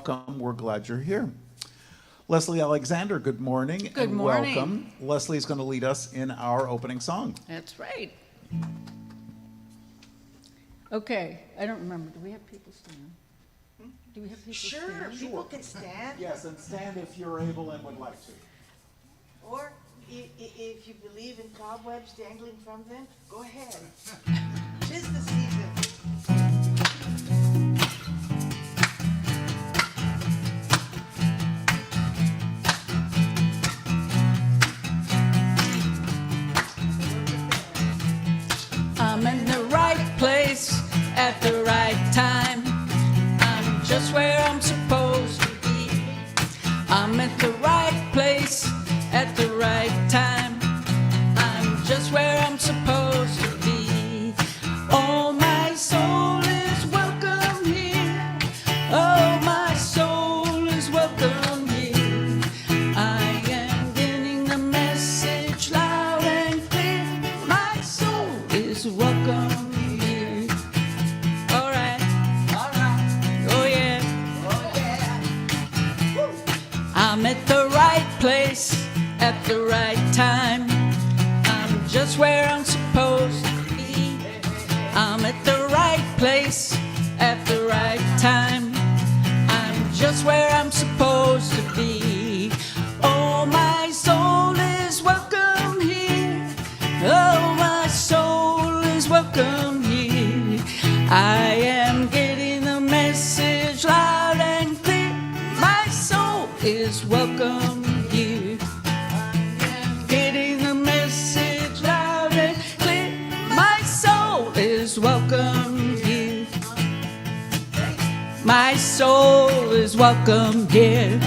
welcome. We're glad you're here. Lesley Alexander, good morning. Good morning. Welcome. Lesley's going to lead us in our opening song. That's right. Okay, I don't remember. Do we have people stand? Do we have people Sure, stand? people can stand, Yes, and stand if you're able and would like to. or if you believe in cobwebs dangling from them, go ahead. 'Tis the season. I'm in the right place at the right time. I'm just where I'm supposed to be. I'm at the right place at the right time. I'm just where I'm supposed to be. Oh, my soul is welcome here. Oh, my soul is welcome here. I am getting the message loud and clear. My soul is welcome here. All right. Oh, yeah. I'm at the right place at the right time. I'm just where I'm supposed to be. I'm at the right place at the right time. I'm just where I'm supposed to be. Oh, my soul is welcome here. Oh, my soul is welcome here. I am getting the message loud and clear. My soul is welcome here. Getting the message loud and clear. My soul is welcome here. My soul is welcome here.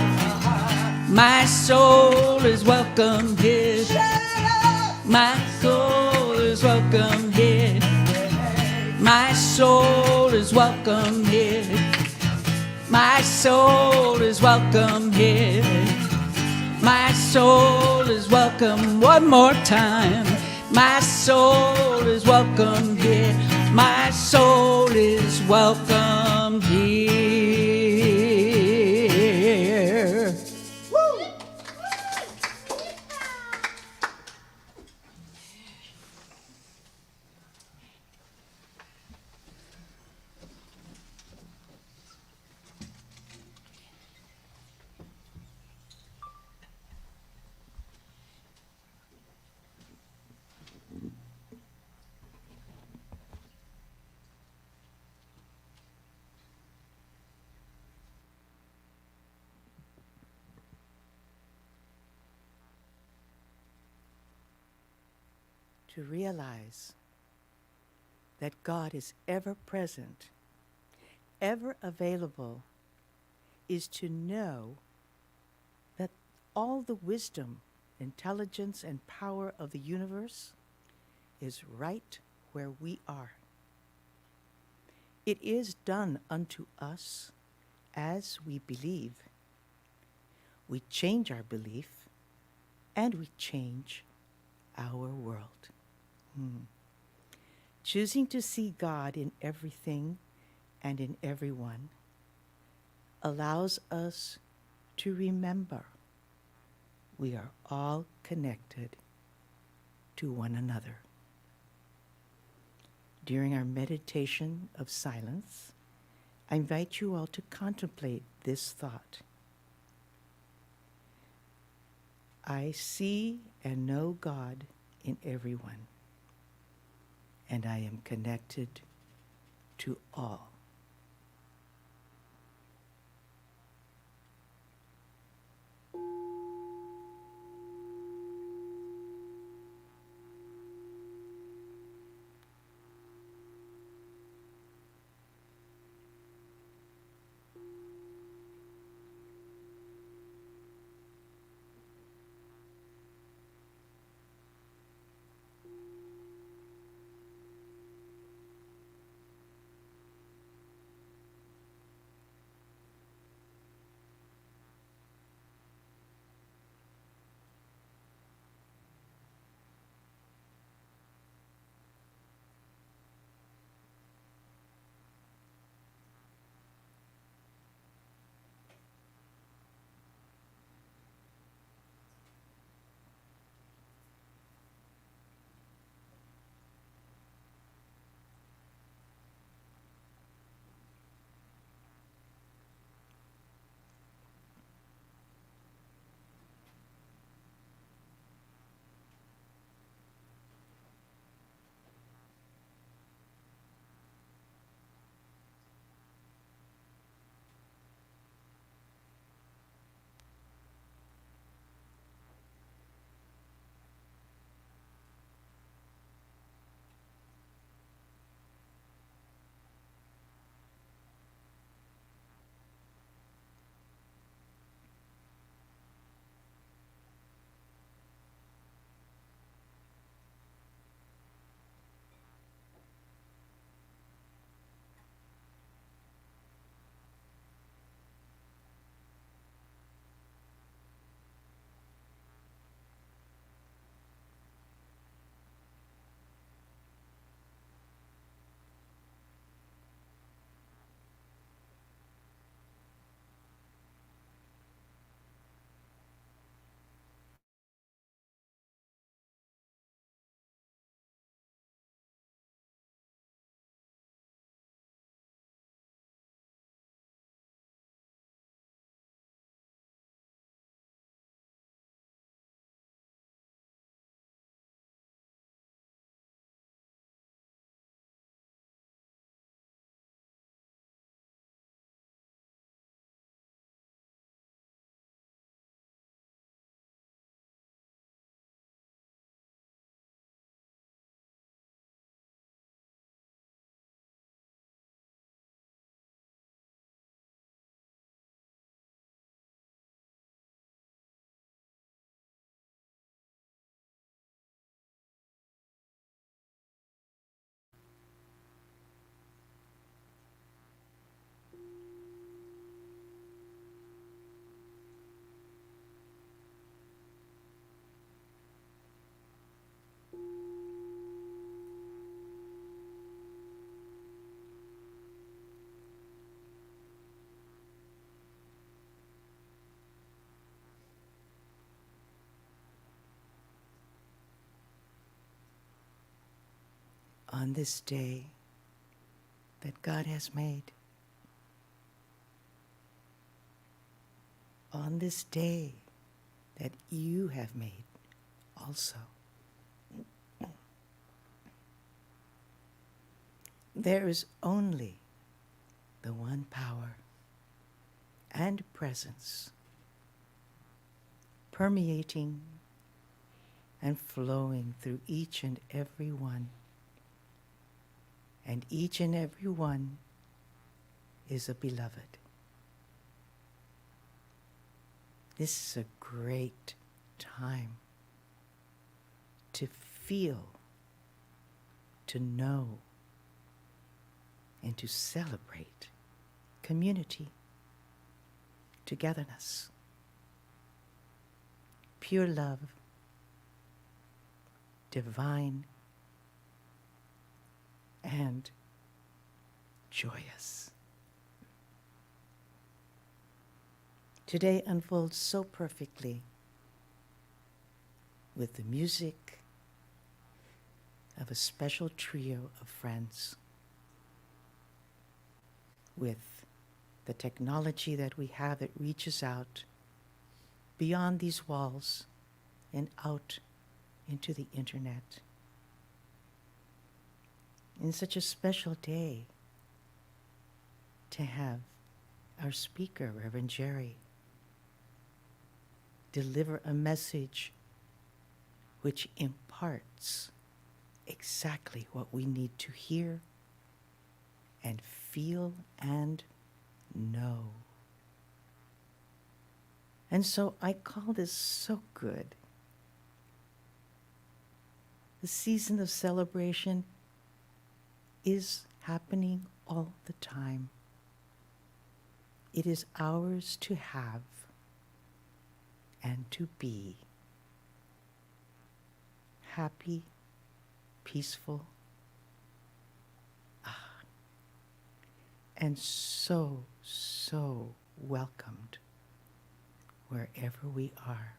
My soul is welcome here. My soul is welcome here. My soul is welcome here. My soul is welcome here. My soul is welcome one more time. My soul is welcome here. My soul is welcome here. To realize that God is ever present, ever available, is to know that all the wisdom, intelligence, and power of the universe is right where we are. It is done unto us as we believe. We change our belief, and we change our world. Choosing to see God in everything and in everyone allows us to remember we are all connected to one another. During our meditation of silence, I invite you all to contemplate this thought. I see and know God in everyone, and I am connected to all. on this day that God has made. On this day that you have made also. There is only the one power and presence permeating and flowing through each and every one. And each and every one is a beloved. This is a great time to feel, to know, and to celebrate community, togetherness, pure love, divine, and joyous. Today unfolds so perfectly with the music of a special trio of friends, with the technology that we have that reaches out beyond these walls and out into the internet. In such a special day to have our speaker, Reverend Jerry, deliver a message which imparts exactly what we need to hear and feel and know. And so I call this so good. The season of celebration is happening all the time. It is ours to have and to be happy, peaceful, and so, so welcomed wherever we are.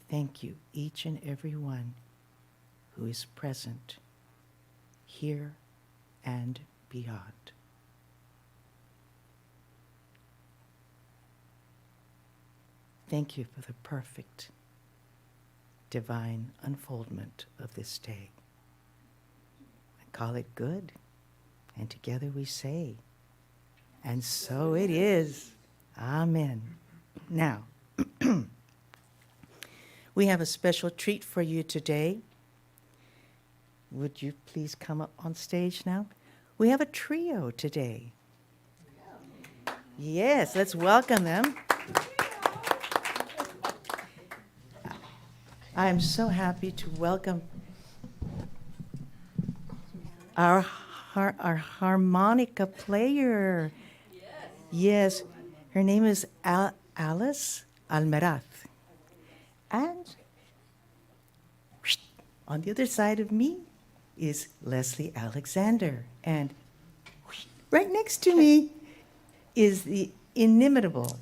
Thank you, each and every one who is present here and beyond. Thank you for the perfect, divine unfoldment of this day. I call it good, and together we say, and so it is. Amen. Now, we have a special treat for you today. Would you please come up on stage now? We have a trio today. Yes, let's welcome them. I am so happy to welcome our harmonica player. Yes, her name is Alice Almeraz. And on the other side of me is Lesley Alexander. And right next to me is the inimitable.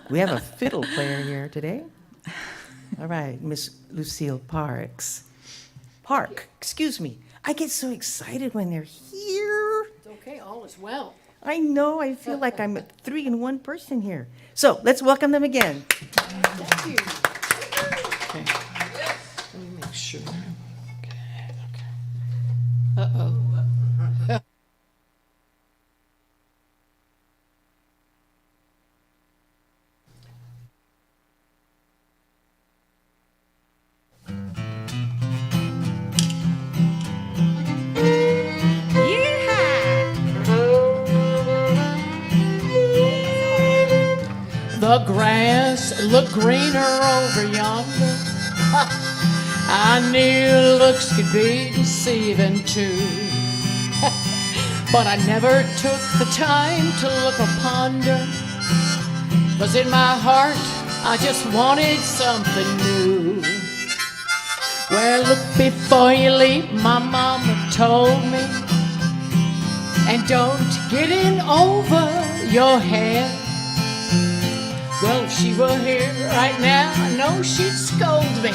We have a fiddle player here today. All right, Miss Lucille excuse me. I get so excited when they're here. It's okay, all is well. I know, I feel like I'm a 3-in-1 person here. So let's welcome them again. Thank you. Okay. Let me make sure. Okay. Uh-oh. The grass looked greener over yonder. I knew looks could be deceiving too. But I never took the time to look or ponder. 'Cause in my heart, I just wanted something new. Well, look before you leave, my mama told me. And don't get in over your head. Well, if she were here right now, I know she'd scold me.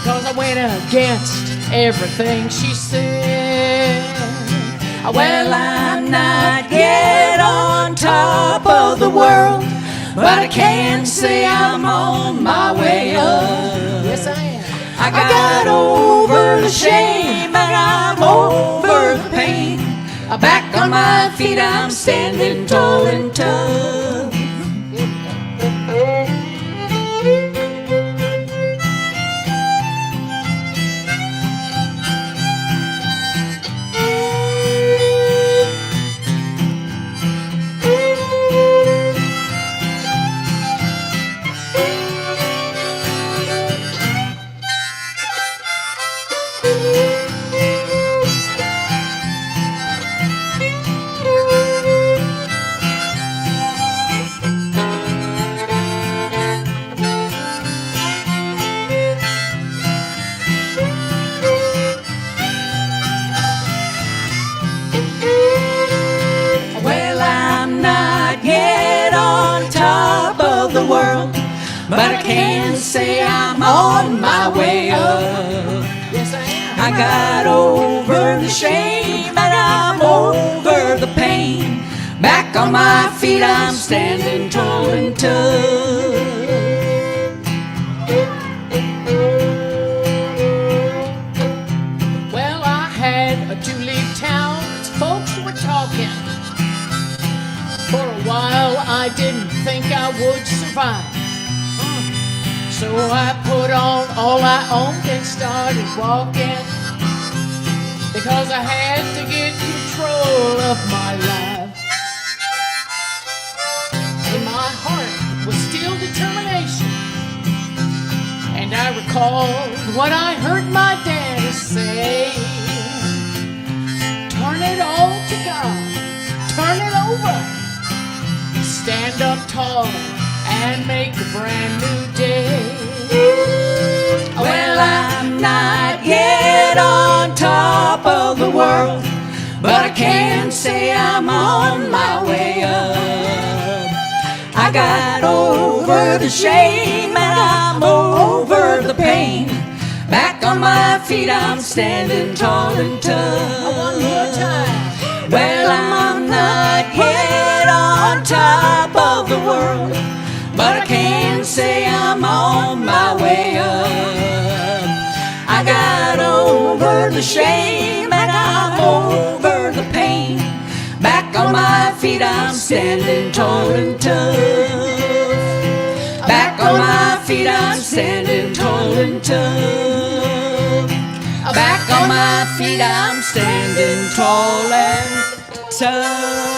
because I went against everything she said. Well, I'm not yet on top of the world, but I can say I'm on my way up. Yes, I am. I got over the shame and I'm over the pain. Back on my feet, I'm standing tall and tough. Well, I'm not yet on top of the world, but I can say I'm on my way up. Yes, I am. I got over the shame and I'm over the pain. Back on my feet, I'm standing tall and tough. Well, I had to leave town. Folks were talking. For a while, I didn't think I would survive. So I put on all I owned and started walking, because I had to get control of my life. In my heart was still determination, and I recalled what I heard my daddy say. Turn it all to God, turn it over, stand up tall and make a brand new day. Well, I'm not yet on top of the world, but I can say I'm on my way up. I got over the shame and I'm over the pain. Back on my feet, I'm standing tall and tough. One more time. Well, I'm not yet on top of the world, but I can say I'm on my way up. I got over the shame and I'm over the pain. Back on my feet, I'm standing tall and tough. Back on my feet, I'm standing tall and tough. Back on my feet, I'm standing tall and tough.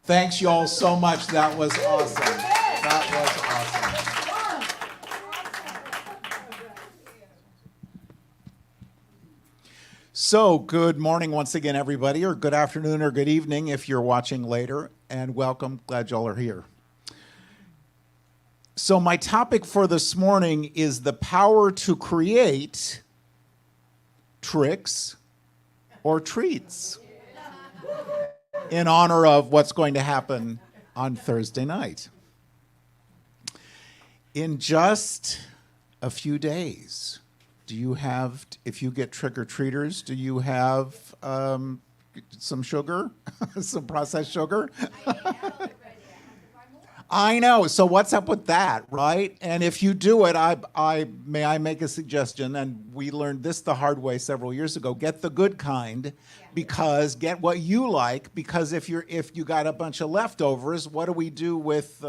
Thanks, y'all, so much. That was awesome. That was awesome. So, good morning once again, everybody, or good afternoon or good evening if you're watching later, and welcome. Glad y'all are here. So, my topic for this morning is the power to create tricks or treats in honor of what's going to happen on Thursday night. In just a few days, do you have, if you get trick-or-treaters, do you have some sugar, some processed sugar? I know. So what's up with that, right? And if you do it, may I make a suggestion? And we learned this the hard way several years ago. Get the good kind, because get what you like. Because if you got a bunch of leftovers, what do we do with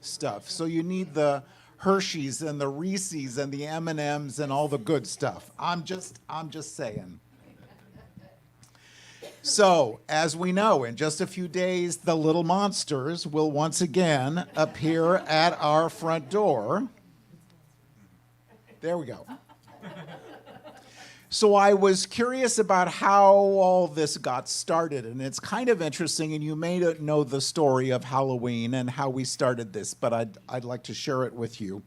stuff? So you need the Hershey's and the Reese's and the M&Ms and all the good stuff. I'm just saying. So, as we know, in just a few days, the little monsters will once again appear at our front door. There we go. So I was curious about how all this got started, and it's kind of interesting, and you may not know the story of Halloween and how we started this, but I'd like to share it with you.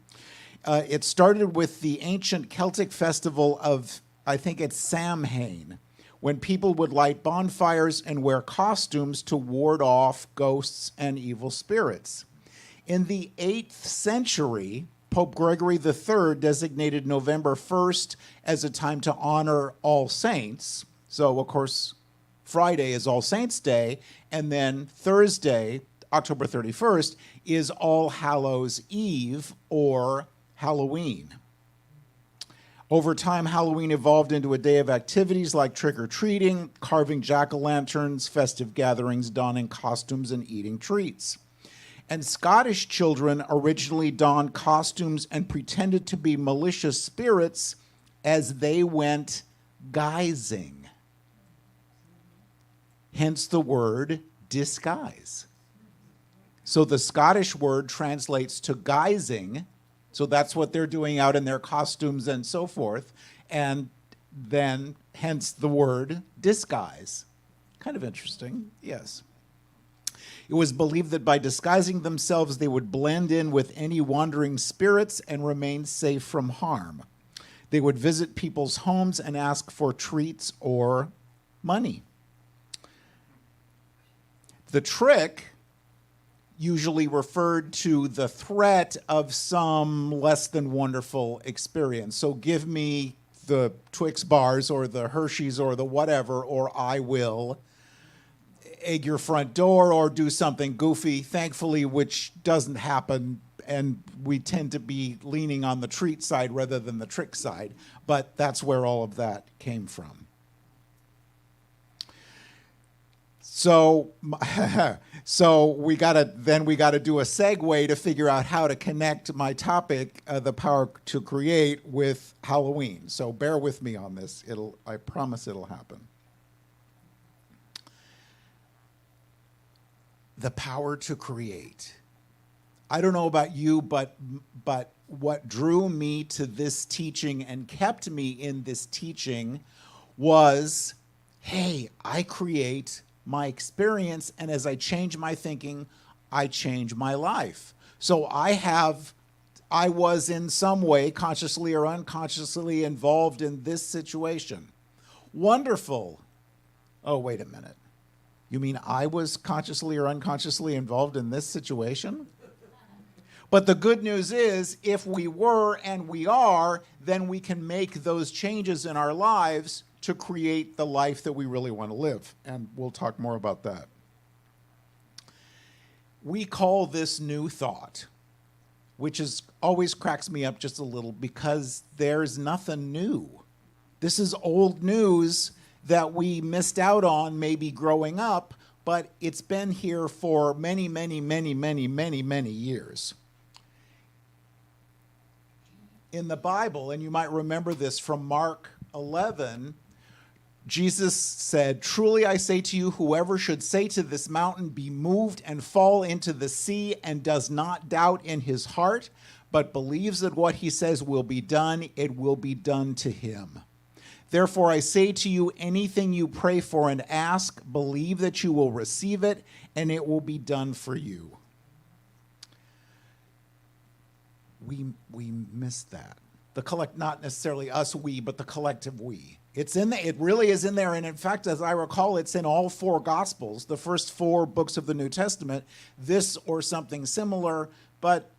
It started with the ancient Celtic festival of, I think it's Samhain, when people would light bonfires and wear costumes to ward off ghosts and evil spirits. In the 8th century, Pope Gregory III designated November 1st as a time to honor All Saints. So, of course, Friday is All Saints' Day, and then Thursday, October 31st, is All Hallows' Eve, or Halloween. Over time, Halloween evolved into a day of activities like trick-or-treating, carving jack-o'-lanterns, festive gatherings, donning costumes, and eating treats. And Scottish children originally donned costumes and pretended to be malicious spirits as they went guising. Hence the word disguise. So the Scottish word translates to guising. So that's what they're doing out in their costumes and so forth. And then hence the word disguise. Kind of interesting, yes. It was believed that by disguising themselves, they would blend in with any wandering spirits and remain safe from harm. They would visit people's homes and ask for treats or money. The trick usually referred to the threat of some less than wonderful experience. So give me the Twix bars or the Hershey's or the whatever, or I will egg your front door or do something goofy, thankfully, which doesn't happen, and we tend to be leaning on the treat side rather than the trick side, but that's where all of that came from. So we gotta do a segue to figure out how to connect my topic, the power to create, with Halloween. So bear with me on this. I promise it'll happen. The power to create. I don't know about you, but what drew me to this teaching and kept me in this teaching was, hey, I create my experience, and as I change my thinking, I change my life. So I was in some way, consciously or unconsciously, involved in this situation. Wonderful. Oh, wait a minute. You mean I was consciously or unconsciously involved in this situation? But the good news is, if we were and we are, then we can make those changes in our lives to create the life that we really want to live. And we'll talk more about that. We call this new thought, which always cracks me up just a little because there's nothing new. This is old news that we missed out on maybe growing up, but it's been here for many, many, many, many, many, many years. In the Bible, and you might remember this from Mark 11, Jesus said, "Truly I say to you, whoever should say to this mountain, be moved and fall into the sea, and does not doubt in his heart, but believes that what he says will be done, it will be done to him. Therefore I say to you, anything you pray for and ask, believe that you will receive it, and it will be done for you." We missed that. Not necessarily us, we, but the collective we. It's in there. It really is in there. And in fact, as I recall, it's in all 4 Gospels, the first 4 books of the New Testament, this or something similar, but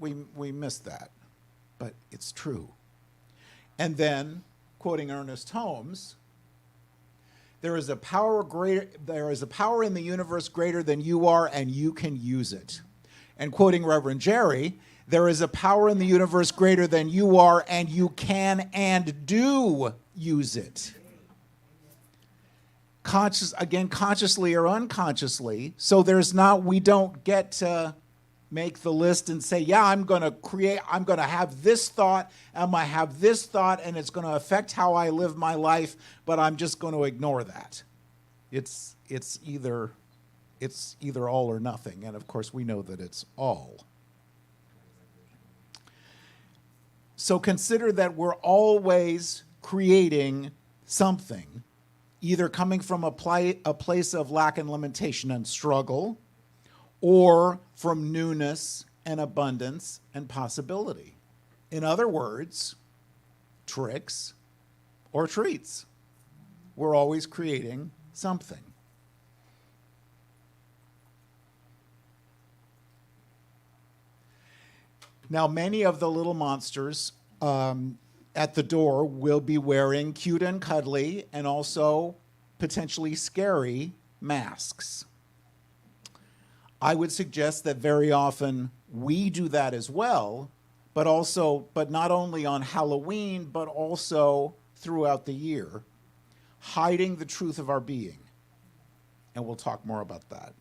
we missed that. But it's true. And then, quoting Ernest Holmes, there is a power in the universe greater than you are, and you can use it. And quoting Reverend Jerry, there is a power in the universe greater than you are, and you can and do use it. Consciously or unconsciously. So we don't get to make the list and say, yeah, I'm going to have this thought, and I have this thought, and it's going to affect how I live my life, but I'm just going to ignore that. It's either all or nothing, and of course we know that it's all. So consider that we're always creating something, either coming from a place of lack and limitation and struggle, or from newness and abundance and possibility. In other words, tricks or treats. We're always creating something. Now, many of the little monsters at the door will be wearing cute and cuddly and also potentially scary masks. I would suggest that very often we do that as well, but not only on Halloween, but also throughout the year, hiding the truth of our being. And we'll talk more about that.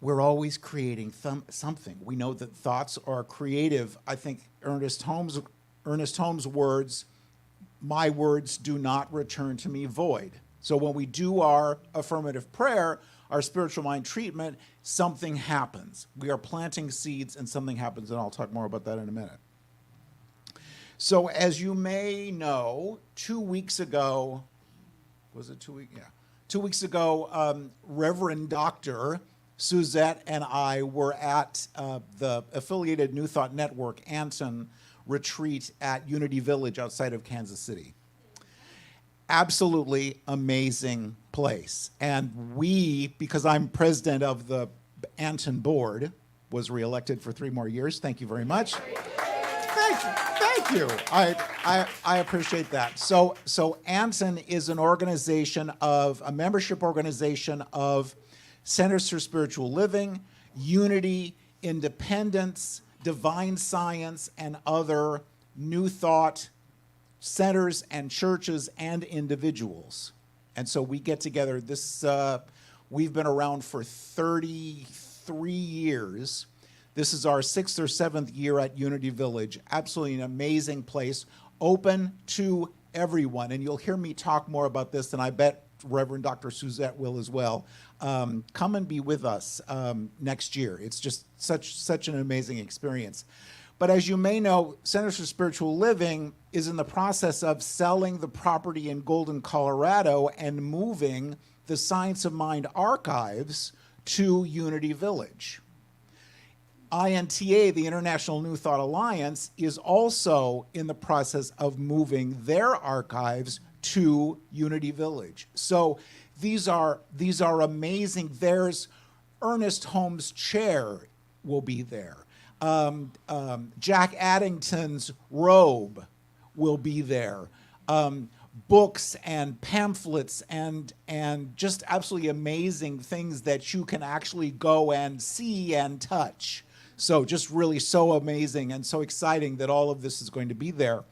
We're always creating something. We know that thoughts are creative. I think Ernest Holmes' words, "My words do not return to me void." So when we do our affirmative prayer, our spiritual mind treatment, something happens. We are planting seeds and something happens, and I'll talk more about that in a minute. So as you may know, 2 weeks ago, was it 2 weeks? Yeah. 2 weeks ago, Reverend Dr. Suzette and I were at the affiliated New Thought Network Anson retreat at Unity Village outside of Kansas City. Absolutely amazing place. And because I'm president of the Anton board, was reelected for 3 more years. Thank you very much. Thank you. I appreciate that. So Anson is an organization a membership organization of Centers for Spiritual Living, Unity, Independence, Divine Science, and other New Thought centers and churches and individuals. And so we get together. We've been around for 33 years. This is our 6th or 7th year at Unity Village. Absolutely an amazing place, open to everyone. And you'll hear me talk more about this, and I bet Reverend Dr. Suzette will as well. Come and be with us next year. It's just such an amazing experience. But as you may know, Centers for Spiritual Living is in the process of selling the property in Golden, Colorado, and moving the Science of Mind archives to Unity Village. INTA, the International New Thought Alliance, is also in the process of moving their archives to Unity Village. So these are amazing. There's Ernest Holmes' chair will be there. Jack Addington's robe will be there. Books and pamphlets and just absolutely amazing things that you can actually go and see and touch. So just really so amazing and so exciting that all of this is going to be there.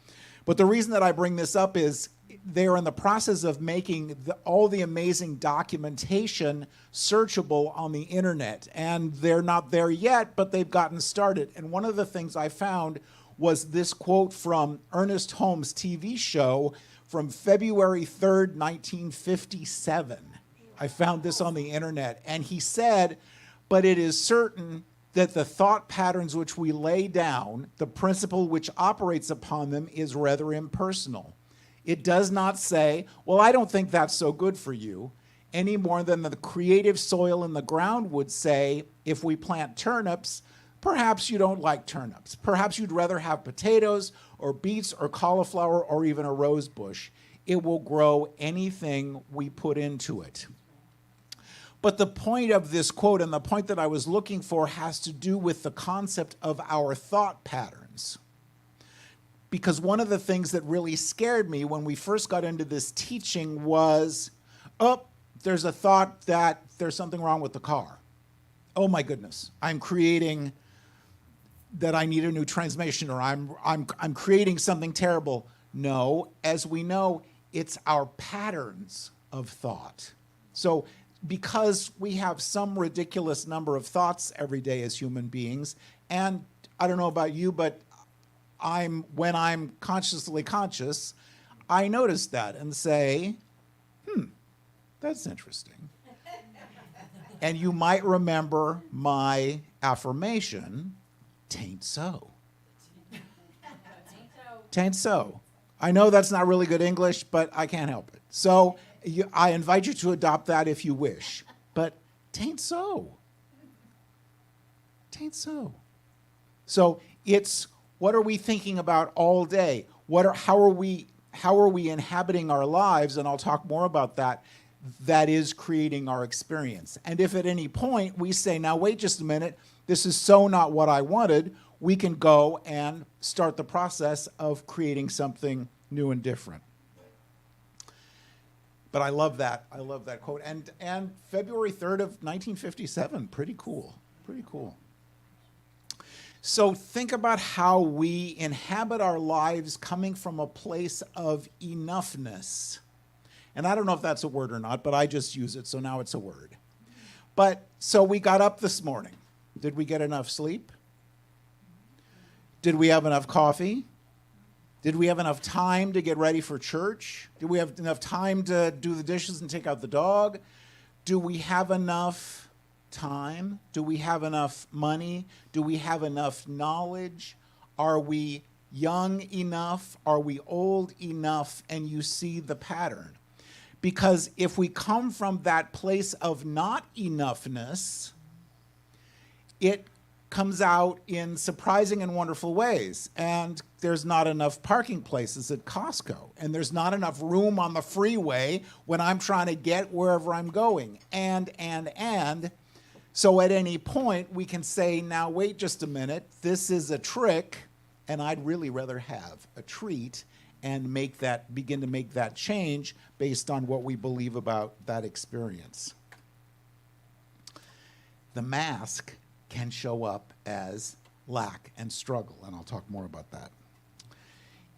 But the reason that I bring this up is they're in the process of making all the amazing documentation searchable on the internet. And they're not there yet, but they've gotten started. And one of the things I found was this quote from Ernest Holmes' TV show from February 3rd, 1957. I found this on the internet. And he said, "But it is certain that the thought patterns which we lay down, the principle which operates upon them is rather impersonal. It does not say, 'Well, I don't think that's so good for you,' any more than the creative soil in the ground would say, if we plant turnips, perhaps you don't like turnips. Perhaps you'd rather have potatoes or beets or cauliflower or even a rose bush. It will grow anything we put into it." But the point of this quote and the point that I was looking for has to do with the concept of our thought patterns. Because one of the things that really scared me when we first got into this teaching was, there's a thought that there's something wrong with the car. Oh my goodness, I'm creating that I need a new transmission, or I'm creating something terrible. No, as we know, it's our patterns of thought. So because we have some ridiculous number of thoughts every day as human beings, and I don't know about you, but when I'm consciously conscious, I notice that and say, That's interesting. And you might remember my affirmation, "Tain't so." Tain't so. I know that's not really good English, but I can't help it. So I invite you to adopt that if you wish. But tain't so. Tain't so. So it's, what are we thinking about all day? How are we inhabiting our lives? And I'll talk more about that. That is creating our experience. And if at any point we say, now wait just a minute, this is so not what I wanted, we can go and start the process of creating something new and different. But I love that. I love that quote. And February 3rd of 1957, pretty cool. Pretty cool. So think about how we inhabit our lives coming from a place of enoughness. And I don't know if that's a word or not, but I just use it, so now it's a word. But so we got up this morning. Did we get enough sleep? Did we have enough coffee? Did we have enough time to get ready for church? Did we have enough time to do the dishes and take out the dog? Do we have enough time? Do we have enough money? Do we have enough knowledge? Are we young enough? Are we old enough? And you see the pattern. Because if we come from that place of not enoughness, it comes out in surprising and wonderful ways. And there's not enough parking places at Costco. And there's not enough room on the freeway when I'm trying to get wherever I'm going. And. So at any point, we can say, now wait just a minute, this is a trick, and I'd really rather have a treat, and begin to make that change based on what we believe about that experience. The mask can show up as lack and struggle, and I'll talk more about that.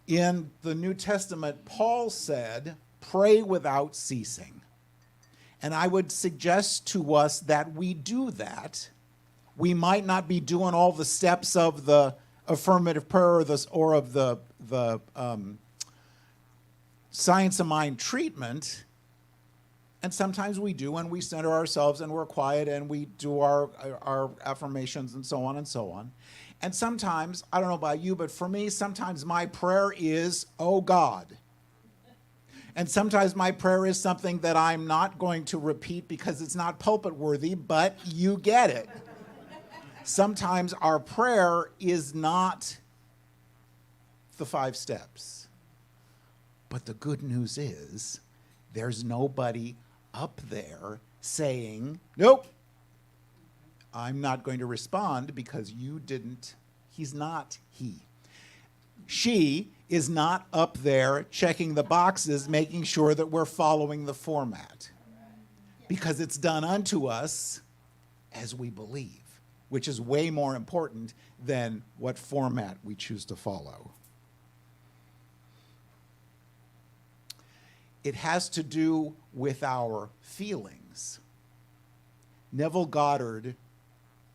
In the New Testament, Paul said, "Pray without ceasing." And I would suggest to us that we do that. We might not be doing all the steps of the affirmative prayer or of the science of mind treatment. And sometimes we do, and we center ourselves, and we're quiet, and we do our affirmations, and so on and so on. And sometimes, I don't know about you, but for me, sometimes my prayer is, "Oh God." And sometimes my prayer is something that I'm not going to repeat because it's not pulpit worthy, but you get it. Sometimes our prayer is not the 5 steps. But the good news is there's nobody up there saying, "Nope, I'm not going to respond because you didn't." He's not he. She is not up there checking the boxes, making sure that we're following the format. Because it's done unto us as we believe, which is way more important than what format we choose to follow. It has to do with our feelings. Neville Goddard,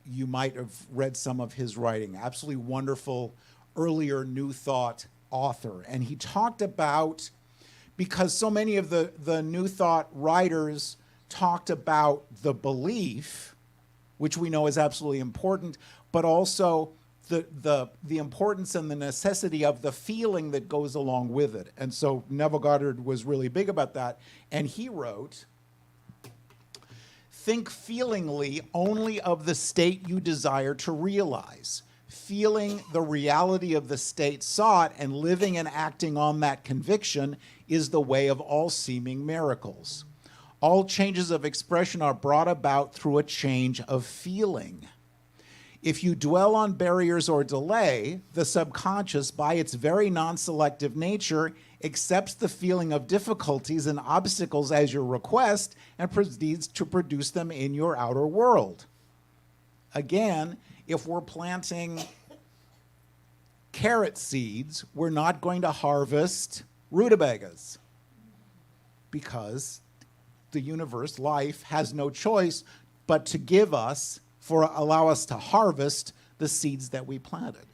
you might have read some of his writing, absolutely wonderful earlier New Thought author. And he talked about, because so many of the New Thought writers talked about the belief, which we know is absolutely important, but also the importance and the necessity of the feeling that goes along with it. And so Neville Goddard was really big about that. And he wrote, "Think feelingly only of the state you desire to realize. Feeling the reality of the state sought and living and acting on that conviction is the way of all seeming miracles. All changes of expression are brought about through a change of feeling. If you dwell on barriers or delay, the subconscious, by its very non-selective nature, accepts the feeling of difficulties and obstacles as your request and proceeds to produce them in your outer world." Again, if we're planting carrot seeds, we're not going to harvest rutabagas because the universe, life, has no choice but to allow us to harvest the seeds that we planted.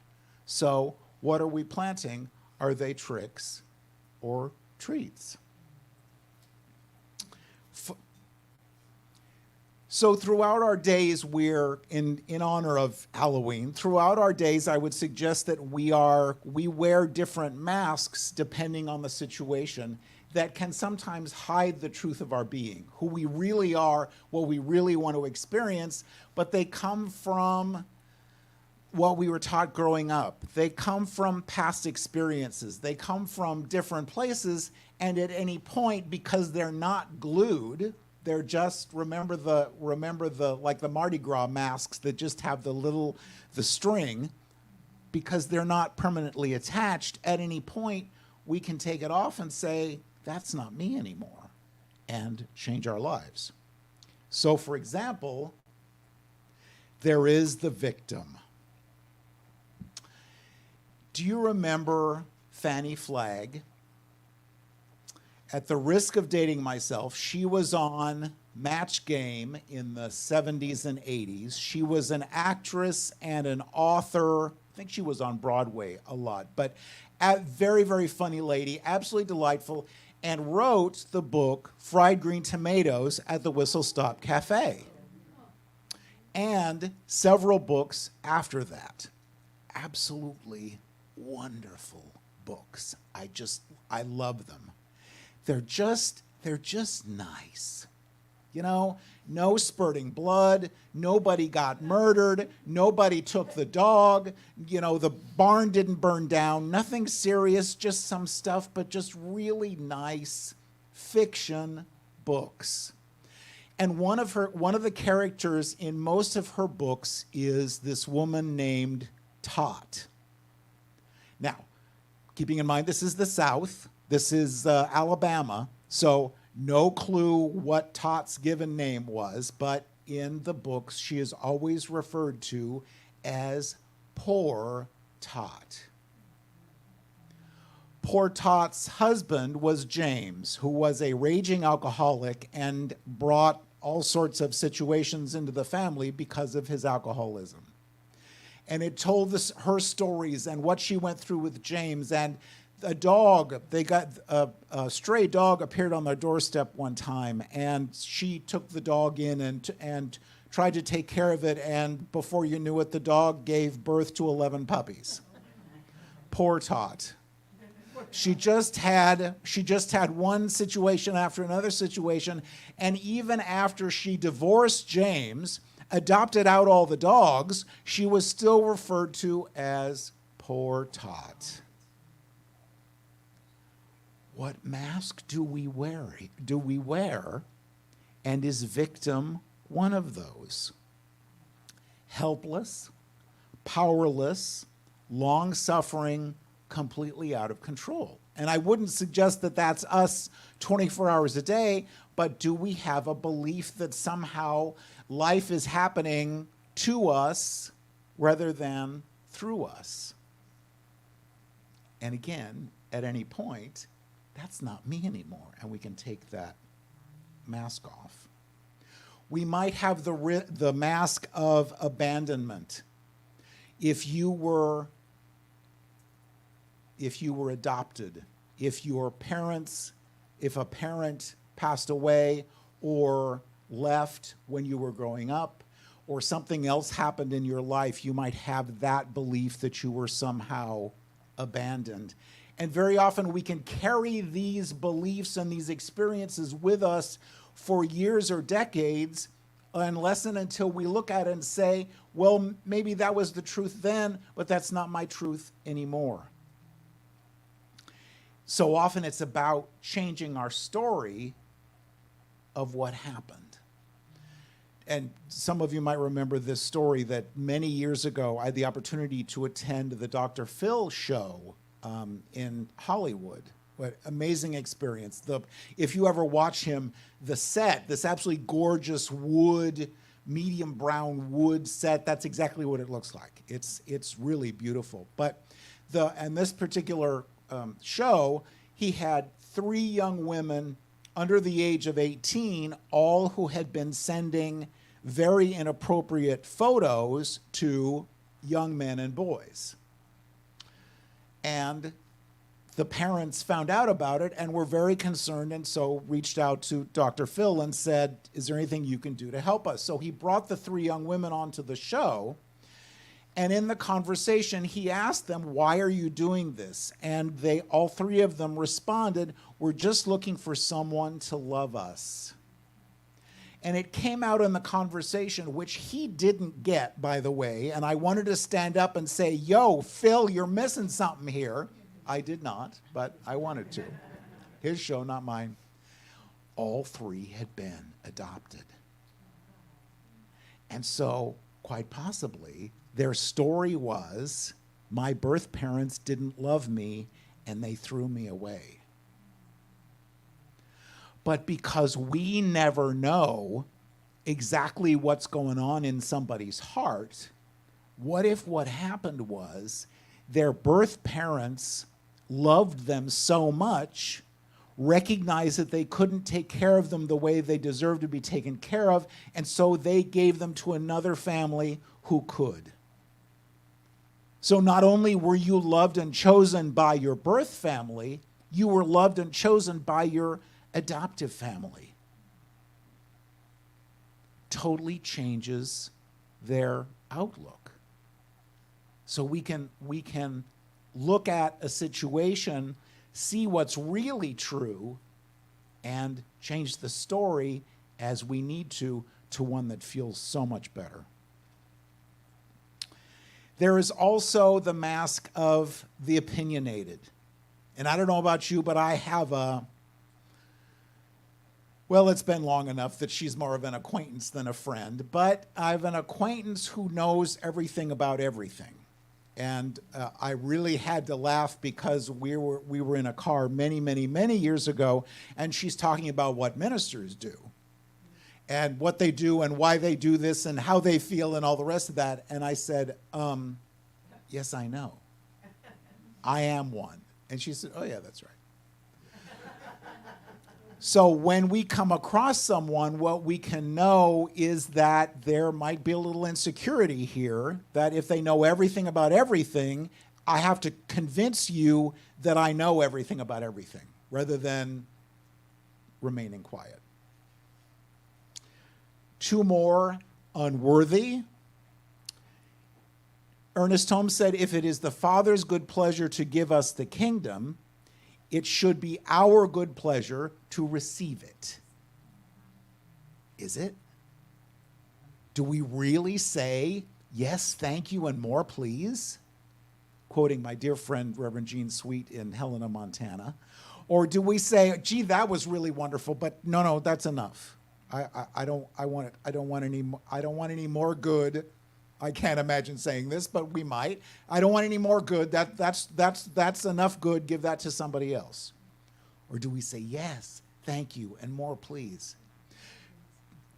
So what are we planting? Are they tricks or treats? So throughout our days, we're in honor of Halloween. Throughout our days, I would suggest that we wear different masks depending on the situation that can sometimes hide the truth of our being, who we really are, what we really want to experience, but they come from what we were taught growing up. They come from past experiences. They come from different places, and at any point, because they're not glued, they're just, remember the like the Mardi Gras masks that just have the string, because they're not permanently attached, at any point we can take it off and say, that's not me anymore, and change our lives. So for example, there is the victim. Do you remember Fanny Flagg? At the risk of dating myself, she was on Match Game in the 70s and 80s. She was an actress and an author. I think she was on Broadway a lot, but a very, very funny lady, absolutely delightful, and wrote the book Fried Green Tomatoes at the Whistle Stop Cafe, and several books after that. Absolutely wonderful books. I love them. They're just nice. You know, no spurting blood, nobody got murdered, nobody took the dog, you know, the barn didn't burn down, nothing serious, just some stuff, but just really nice fiction books. And one of the characters in most of her books is this woman named Tot. Now, keeping in mind this is the South, this is Alabama, so no clue what Tot's given name was, but in the books she is always referred to as Poor Tot. Poor Tot's husband was James, who was a raging alcoholic and brought all sorts of situations into the family because of his alcoholism. And it told her stories and what she went through with James. And a dog, they got a stray dog appeared on their doorstep one time, and she took the dog in and tried to take care of it, and before you knew it, the dog gave birth to 11 puppies. Poor Tot. She just had one situation after another situation, and even after she divorced James, adopted out all the dogs, she was still referred to as Poor Tot. What mask do we wear? And is victim one of those? Helpless, powerless, long-suffering, completely out of control. And I wouldn't suggest that that's us 24 hours a day, but do we have a belief that somehow life is happening to us rather than through us? And again, at any point, that's not me anymore, and we can take that mask off. We might have the mask of abandonment. If you were adopted, if a parent passed away or left when you were growing up, or something else happened in your life, you might have that belief that you were somehow abandoned. And very often we can carry these beliefs and these experiences with us for years or decades, unless and until we look at it and say, well, maybe that was the truth then, but that's not my truth anymore. So often it's about changing our story of what happened. And some of you might remember this story that many years ago, I had the opportunity to attend the Dr. Phil show in Hollywood. What amazing experience. If you ever watch him, the set, this absolutely gorgeous wood, medium brown wood set, that's exactly what it looks like. It's really beautiful. But this particular show, he had 3 young women under the age of 18, all who had been sending very inappropriate photos to young men and boys. And the parents found out about it and were very concerned, and so reached out to Dr. Phil and said, is there anything you can do to help us? So he brought the 3 young women onto the show, and in the conversation, he asked them, why are you doing this? And all 3 of them responded, we're just looking for someone to love us. And it came out in the conversation, which he didn't get, by the way, and I wanted to stand up and say, yo, Phil, you're missing something here. I did not, but I wanted to. His show, not mine. All 3 had been adopted. And so, quite possibly, their story was, my birth parents didn't love me and they threw me away. But because we never know exactly what's going on in somebody's heart, what if what happened was their birth parents loved them so much, recognized that they couldn't take care of them the way they deserved to be taken care of, and so they gave them to another family who could. So not only were you loved and chosen by your birth family, you were loved and chosen by your adoptive family. Totally changes their outlook. So we can look at a situation, see what's really true, and change the story as we need to one that feels so much better. There is also the mask of the opinionated. And I don't know about you, but I have well, it's been long enough that she's more of an acquaintance than a friend, but I have an acquaintance who knows everything about everything. And I really had to laugh because we were in a car many years ago, and she's talking about what ministers do and what they do and why they do this and how they feel and all the rest of that. And I said, yes, I know. I am one. And she said, oh yeah, that's right. So when we come across someone, what we can know is that there might be a little insecurity here, that if they know everything about everything, I have to convince you that I know everything about everything, rather than remaining quiet. 2 more, unworthy. Ernest Holmes said, if it is the Father's good pleasure to give us the kingdom, it should be our good pleasure to receive it. Is it? Do we really say, yes, thank you, and more, please? Quoting my dear friend, Reverend Gene Sweet in Helena, Montana. Or do we say, gee, that was really wonderful, but no, that's enough. I don't want any more good. I can't imagine saying this, but we might. I don't want any more good. That's enough good. Give that to somebody else. Or do we say, yes, thank you, and more, please?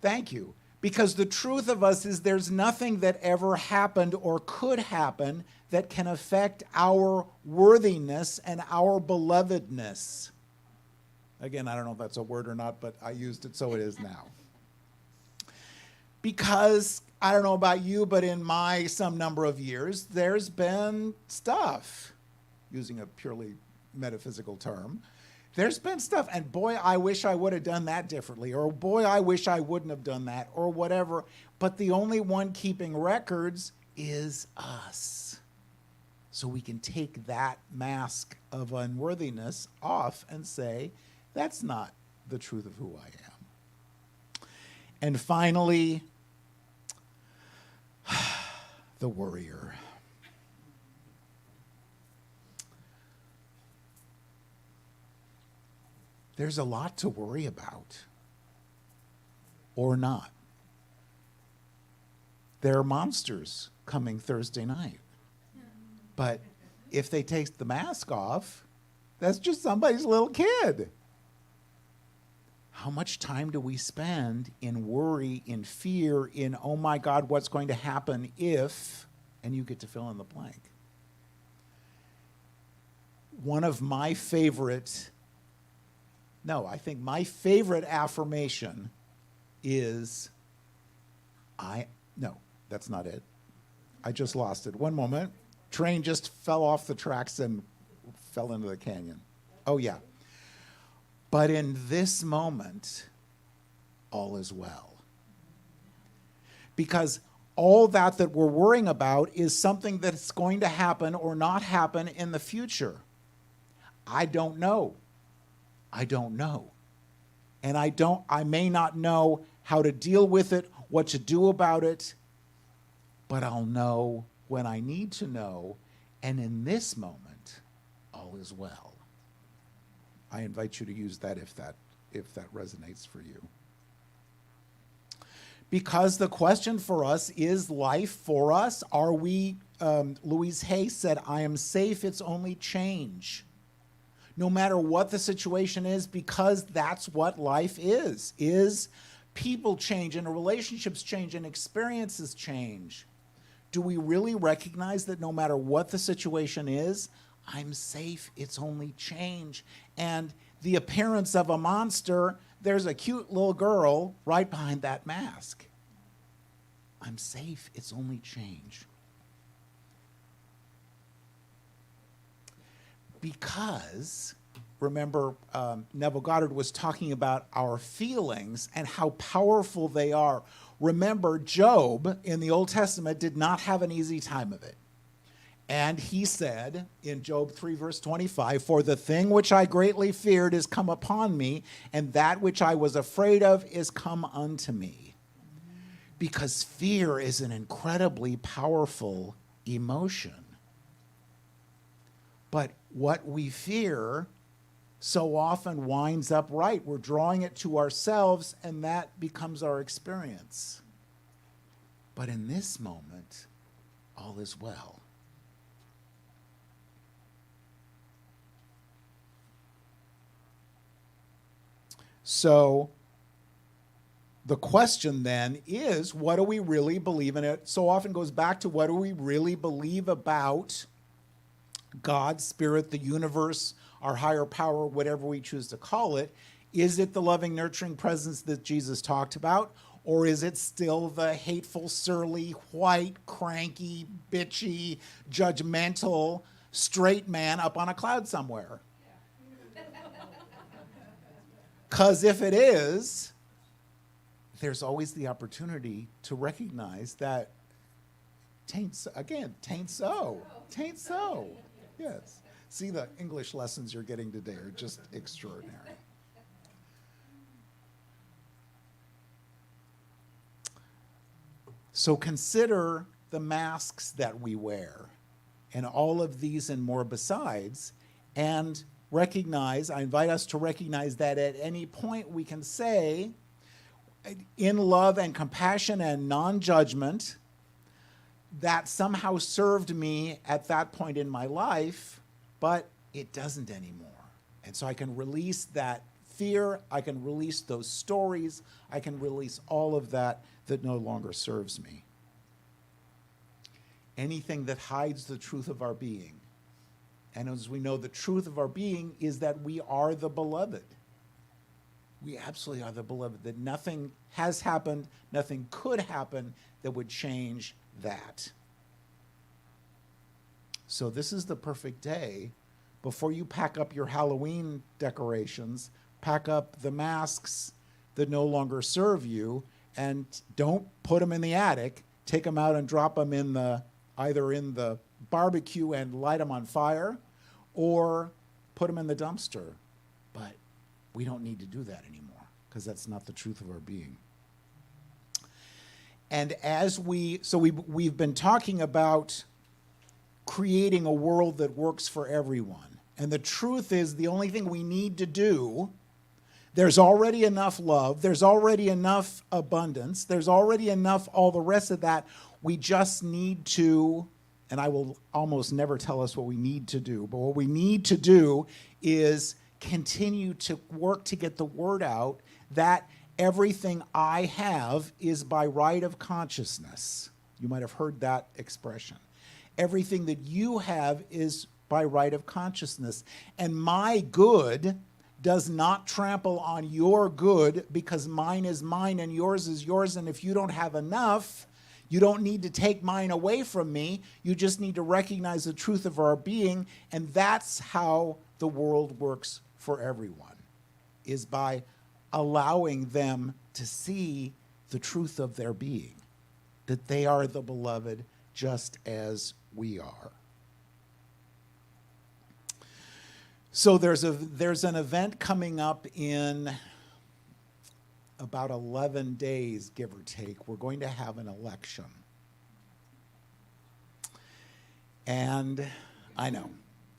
Thank you. Because the truth of us is there's nothing that ever happened or could happen that can affect our worthiness and our belovedness. Again, I don't know if that's a word or not, but I used it, so it is now. Because I don't know about you, but in my some number of years, there's been stuff, using a purely metaphysical term, there's been stuff, and boy, I wish I would have done that differently, or boy, I wish I wouldn't have done that, or whatever. But the only one keeping records is us. So we can take that mask of unworthiness off and say, that's not the truth of who I am. And finally, the worrier. There's a lot to worry about, or not. There are monsters coming Thursday night. But if they take the mask off, that's just somebody's little kid. How much time do we spend in worry, in fear, in, oh my God, what's going to happen if, and you get to fill in the blank. I think my favorite affirmation is, no, that's not it. I just lost it. One moment. Train just fell off the tracks and fell into the canyon. Oh, yeah. But in this moment, all is well. Because all that we're worrying about is something that's going to happen or not happen in the future. I don't know. I don't know. And I may not know how to deal with it, what to do about it, but I'll know when I need to know, and in this moment, all is well. I invite you to use that if that resonates for you. Because the question for us is life for us. Are we, Louise Hay said, I am safe, it's only change. No matter what the situation is, because that's what life is people change and relationships change and experiences change. Do we really recognize that no matter what the situation is, I'm safe, it's only change? And the appearance of a monster, there's a cute little girl right behind that mask. I'm safe, it's only change. Because, remember, Neville Goddard was talking about our feelings and how powerful they are. Remember, Job in the Old Testament did not have an easy time of it. And he said in Job 3, verse 25, for the thing which I greatly feared is come upon me, and that which I was afraid of is come unto me. Because fear is an incredibly powerful emotion. But what we fear so often winds up right. We're drawing it to ourselves, and that becomes our experience. But in this moment, all is well. So the question then is, what do we really believe in? It so often goes back to, what do we really believe about God, Spirit, the universe, our higher power, whatever we choose to call it? Is it the loving, nurturing presence that Jesus talked about? Or is it still the hateful, surly, white, cranky, bitchy, judgmental, straight man up on a cloud somewhere? Because if it is, there's always the opportunity to recognize that tain't so. Tain't so. Yes. See, the English lessons you're getting today are just extraordinary. So consider the masks that we wear and all of these and more besides, and recognize, I invite us to recognize that at any point we can say, in love and compassion and non-judgment, that somehow served me at that point in my life, but it doesn't anymore. And so I can release that fear, I can release those stories, I can release all of that no longer serves me. Anything that hides the truth of our being. And as we know, the truth of our being is that we are the beloved. We absolutely are the beloved, that nothing has happened, nothing could happen that would change that. So this is the perfect day. Before you pack up your Halloween decorations, pack up the masks that no longer serve you, and don't put them in the attic. Take them out and drop them in either in the barbecue and light them on fire, or put them in the dumpster. But we don't need to do that anymore, because that's not the truth of our being. And as we've been talking about creating a world that works for everyone. And the truth is, the only thing we need to do, there's already enough love, there's already enough abundance, there's already enough all the rest of that. We just need to, and I will almost never tell us what we need to do, but what we need to do is continue to work to get the word out that everything I have is by right of consciousness. You might have heard that expression. Everything that you have is by right of consciousness. And my good does not trample on your good, because mine is mine and yours is yours. And if you don't have enough, You don't need to take mine away from me. You just need to recognize the truth of our being, and that's how the world works for everyone, is by allowing them to see the truth of their being, that they are the beloved just as we are. So there's an event coming up in about 11 days, give or take. We're going to have an election. And I know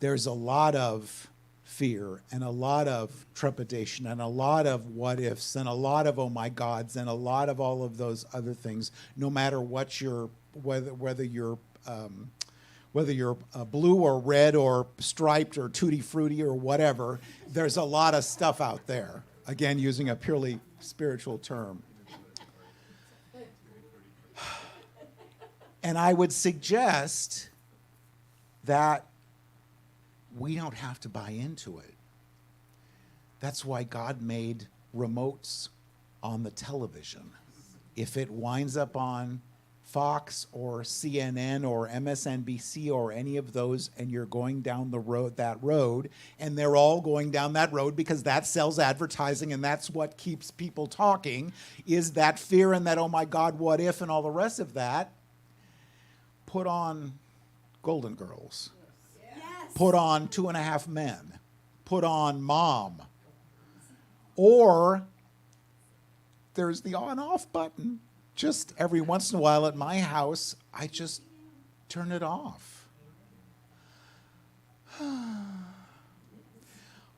there's a lot of fear and a lot of trepidation and a lot of what ifs and a lot of oh my gods and a lot of all of those other things, no matter what whether you're blue or red or striped or tutti frutti or whatever, there's a lot of stuff out there. Again, using a purely spiritual term. And I would suggest that we don't have to buy into it. That's why God made remotes on the television. If it winds up on Fox or CNN or MSNBC or any of those, and you're going down that road, and they're all going down that road because that sells advertising and that's what keeps people talking, is that fear and that, oh my God, what if, and all the rest of that. Put on Golden Girls. Yes. Put on 2.5 Men. Put on Mom. Or there's the on-off button. Just every once in a while at my house, I just turn it off.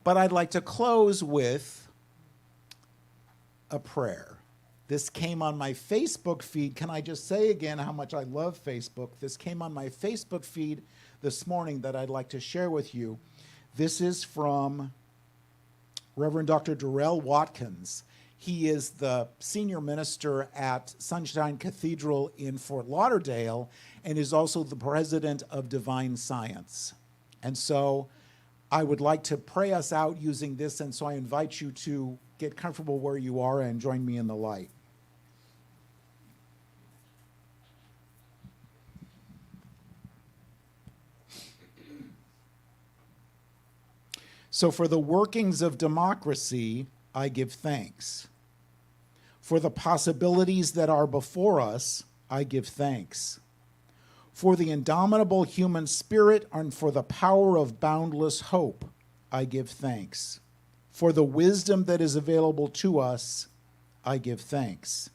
But I'd like to close with a prayer. This came on my Facebook feed. Can I just say again how much I love Facebook? This came on my Facebook feed this morning that I'd like to share with you. This is from Reverend Dr. Darrell Watkins. He is the senior minister at Sunshine Cathedral in Fort Lauderdale and is also the president of Divine Science. And so I would like to pray us out using this, and so I invite you to get comfortable where you are and join me in the light. So for the workings of democracy, I give thanks. For the possibilities that are before us, I give thanks. For the indomitable human spirit and for the power of boundless hope, I give thanks. For the wisdom that is available to us, I give thanks.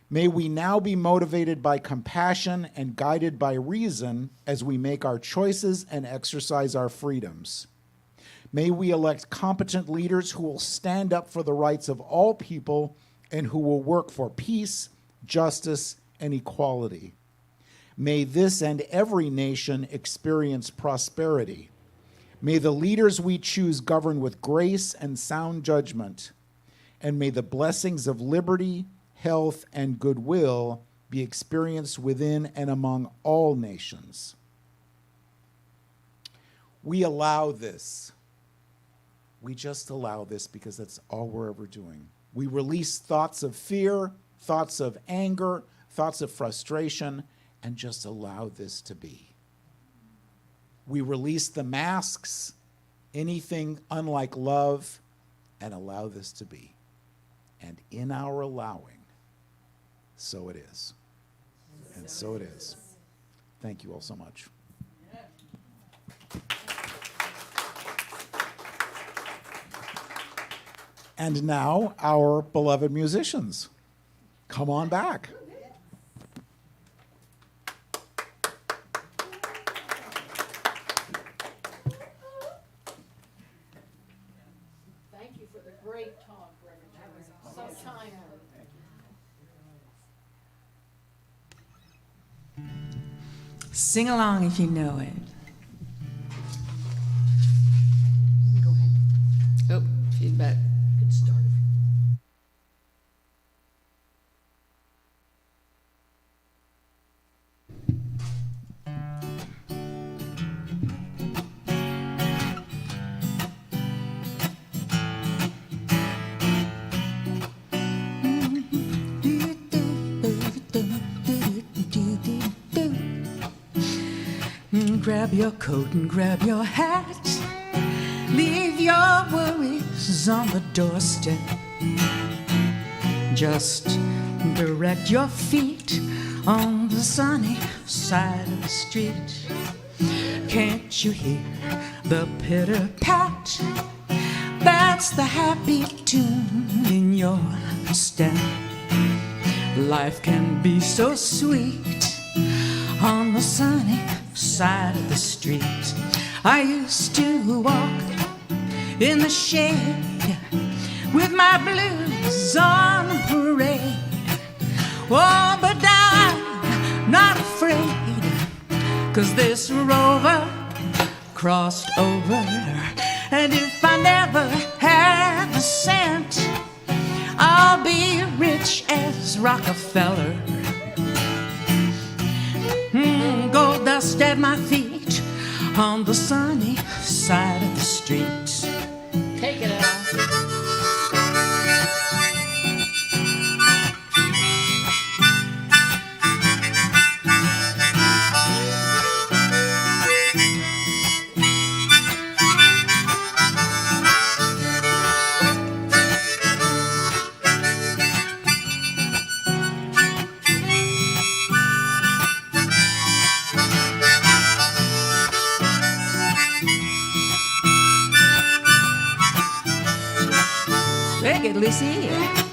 May we now be motivated by compassion and guided by reason as we make our choices and exercise our freedoms. May we elect competent leaders who will stand up for the rights of all people and who will work for peace, justice, and equality. May this and every nation experience prosperity. May the leaders we choose govern with grace and sound judgment. And may the blessings of liberty, health, and goodwill be experienced within and among all nations. We allow this. We just allow this because that's all we're ever doing. We release thoughts of fear, thoughts of anger, thoughts of frustration, and just allow this to be. We release the masks, anything unlike love, and allow this to be. And in our allowing, so it is. And so it is. Thank you all so much. And now, our beloved musicians. Come on back. Thank you for the great talk, Reverend. So timely. Sing along if you know it. Go ahead. Oh, feedback. You can start it. grab your coat and grab your hat. Leave your worries on the doorstep. Just direct your feet on the sunny side of the street. Can't you hear the pitter-pat? That's the happy tune in your step. Life can be so sweet on the sunny side of the street. I used to walk in the shade with my blues on parade. Oh, but now I'm not afraid, 'cause this rover crossed over. And if I never have a cent, I'll be rich as Rockefeller. Gold dust at my feet on the sunny side of the street. Take it out. Take it, Lucille.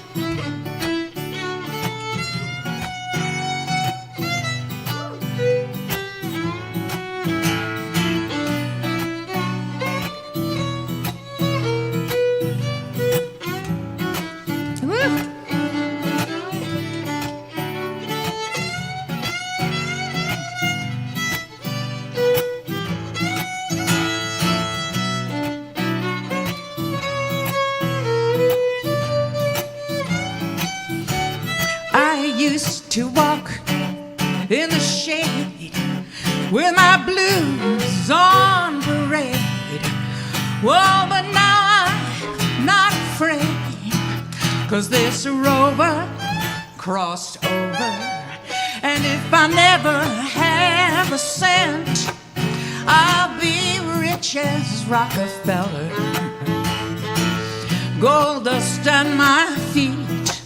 Used to walk in the shade with my blues on parade. Whoa, but now I'm not afraid, 'cause this rover crossed over. And if I never have a cent, I'll be rich as Rockefeller. Gold dust on my feet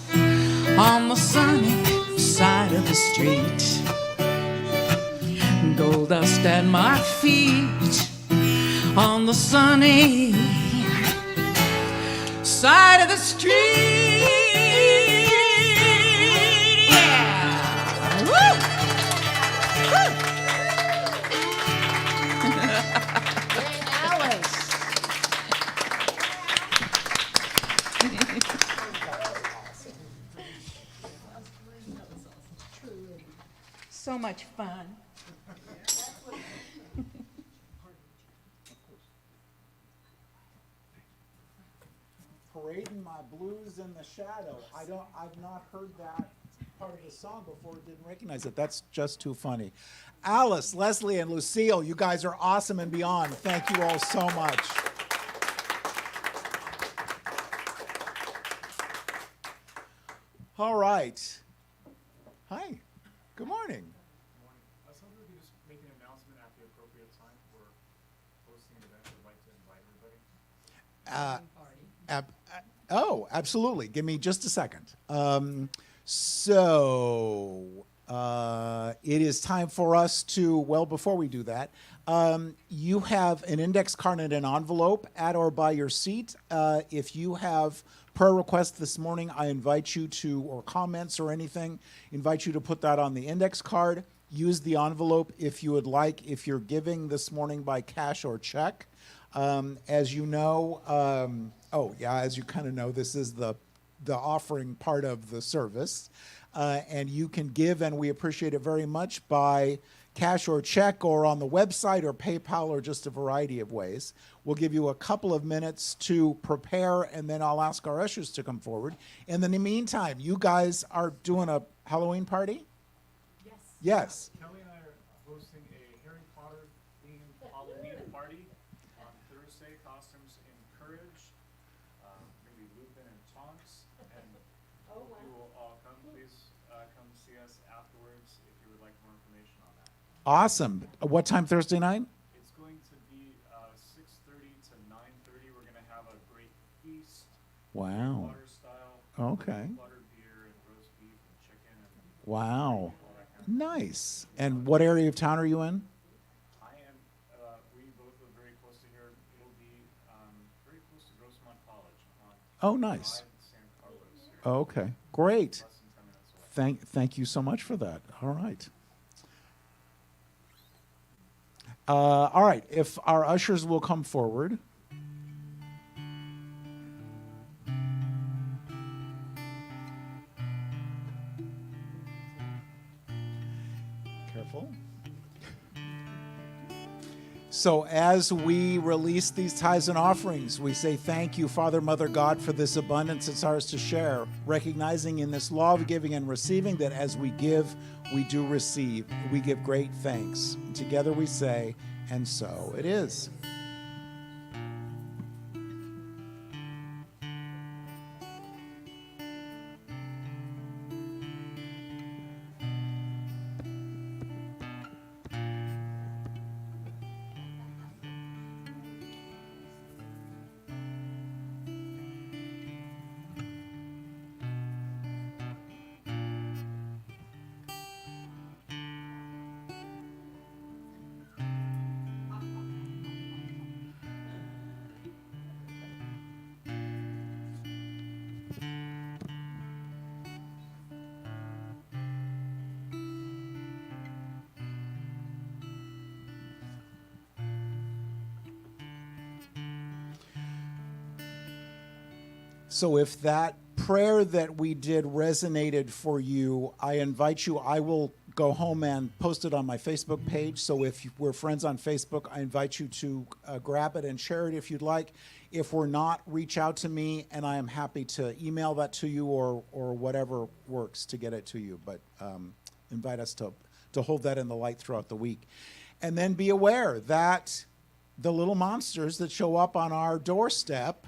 on the sunny side of the street. Gold dust at my feet on the sunny side of the street. Yeah! Woo! Woo! Alice. So much fun. Parading my blues in the shadow. I've not heard that part of the song before, didn't recognize it. That's just too funny. Alice, Lesley, and Lucille, you guys are awesome and beyond. Thank you all so much. All right. Hi. Good morning. I was hoping we could just make an announcement at the appropriate time for hosting an event. I'd like to invite everybody. Absolutely. Give me just a second. It is time for us to, well, before we do that, you have an index card and an envelope at or by your seat. If you have prayer requests this morning, I invite you to, or comments or anything, invite you to put that on the index card. Use the envelope if you would like, if you're giving this morning by cash or check. As you know, as you kind of know, this is the offering part of the service. And you can give, and we appreciate it very much, by cash or check or on the website or PayPal or just a variety of ways. We'll give you a couple of minutes to prepare, and then I'll ask our ushers to come forward. And in the meantime, you guys are doing a Halloween party? Yes. Kelly and I are hosting a Harry Potter themed Halloween party on Thursday. Costumes in Courage. Maybe Lupin and Tonks. And hope you will all come. Please come see us afterwards if you would like more information on that. Awesome. What time Thursday night? It's going to be 6:30 to 9:30. We're going to have a great feast. Wow. Water style. Okay. Buttered beer and roast beef and chicken and Wow. all that kind of Nice. And what area of town are you in? I am, we both live very close to here. It'll be very close to Grossmont College on Oh, nice. 5 San Carlos here. Okay. Great. Less than 10 minutes away. Thank you so much for that. All right. All right. If our ushers will come forward. Careful. So as we release these tithes and offerings, we say thank you, Father, Mother, God, for this abundance it's ours to share, recognizing in this law of giving and receiving that as we give, we do receive. We give great thanks. And together we say, and so it is. So if that prayer that we did resonated for you, I invite you, I will go home and post it on my Facebook page. So if we're friends on Facebook, I invite you to grab it and share it if you'd like. If we're not, reach out to me, and I am happy to email that to you or whatever works to get it to you. But invite us to hold that in the light throughout the week. And then be aware that the little monsters that show up on our doorstep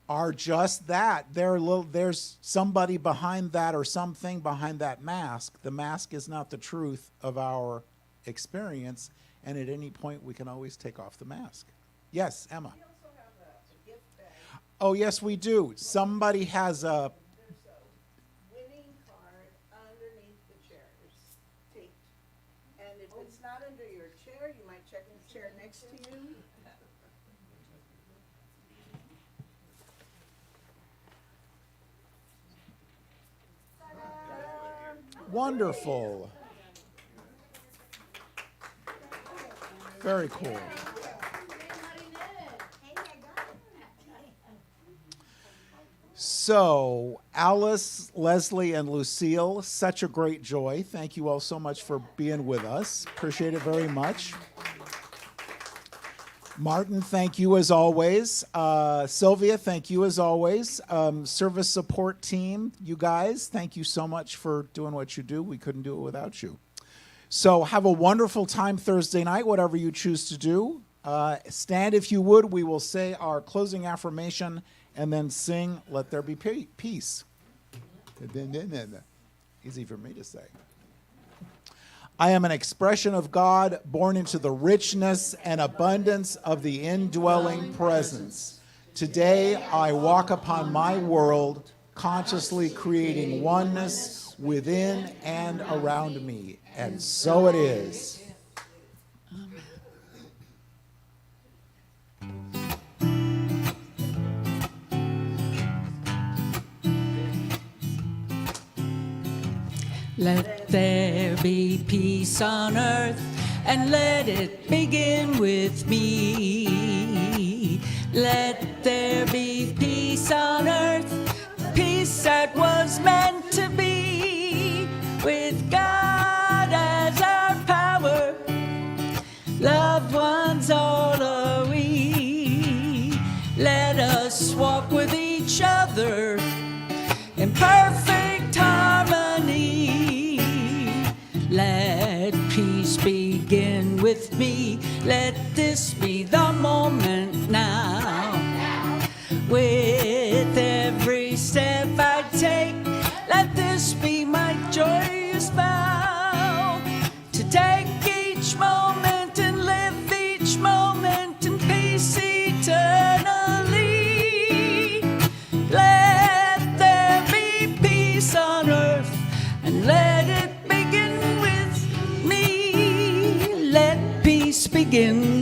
are just that. There's somebody behind that or something behind that mask. The mask is not the truth of our experience, and at any point we can always take off the mask. Yes, Emma. We also have a gift bag. Oh, yes, we do. Somebody has a... There's a winning card underneath the chairs, taped. And if it's not under your chair, you might check the chair next to you. Wonderful. Very cool. So, Alice, Lesley, and Lucille, such a great joy. Thank you all so much for being with us. Appreciate it very much. Martin, thank you as always. Sylvia, thank you as always. Service support team, you guys, thank you so much for doing what you do. We couldn't do it without you. So have a wonderful time Thursday night, whatever you choose to do. Stand if you would. We will say our closing affirmation and then sing, Let There Be Peace. Easy for me to say. I am an expression of God, born into the richness and abundance of the indwelling presence. Today, I walk upon my world, consciously creating oneness within and around me. And so it is. Let there be peace on earth, and let it begin with me. Let there be peace on earth, peace that was meant to be, with God as our power, loved ones all are we. Let us walk with each other in perfect harmony. Let peace begin with me. Let this be the moment now. With every step I take, let this be my joyous vow, to take each moment and let it begin with me. Let peace begin